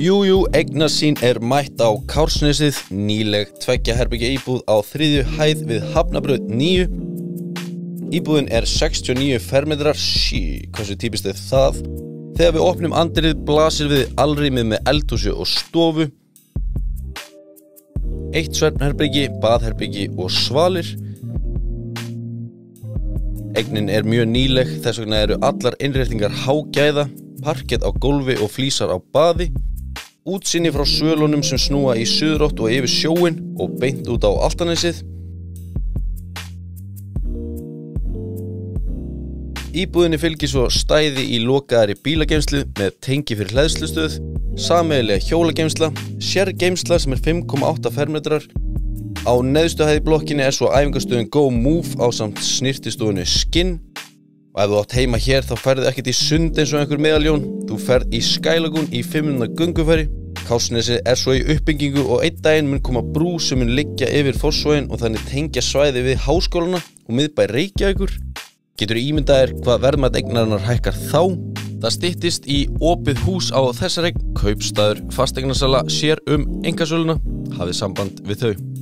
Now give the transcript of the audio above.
Jújú, Eignasýn mætt á Kársnesið, nýleg 2 herbergja íbúð á 3. hæð við Hafnabraut 9. Íbúðin 69 fermetrar, hversu típist það? Þegar við opnum andrið blasir við alrýmið með eldhúsi og stofu. 1 svefnherbergi, baðherbergi og svalir. Eignin mjög nýleg, þess vegna eru allar innréttingar hágæða, parkett á gólfi og flísar á baði. Útsýni frá svölunum sem snúa í suðurátt og yfir sjóinn og beint út á Álftanesið. Íbúðinni fylgir svo stæði í lokaðri bílageymslu með tengi fyrir hleðslustöð, sameiginlega hjólageymsla, sérgeymsla sem 5,8 fermetrar. Á neðstu hæð blokkinni svo æfingastöðin Go Move ásamt snyrtistofunni Skin. Og ef þú átt heima hér þá ferðu ekkert í sund eins og einhver meðaljón, þú ferð í Skylagoon í 5 minútna göngufæri. Kársnesið svo í uppbyggingu og einn daginn mun koma brú sem mun liggja yfir Fossvoginn og þannig tengja svæði við háskólana og miðbæ Reykjavíkur. Getur ímyndaðir hvað verðmæti eignarinnar hækkar þá? Það styttist í opið hús á þessari eign, kaupstaður fasteignasala sér einkasöluna, hafið samband við þau.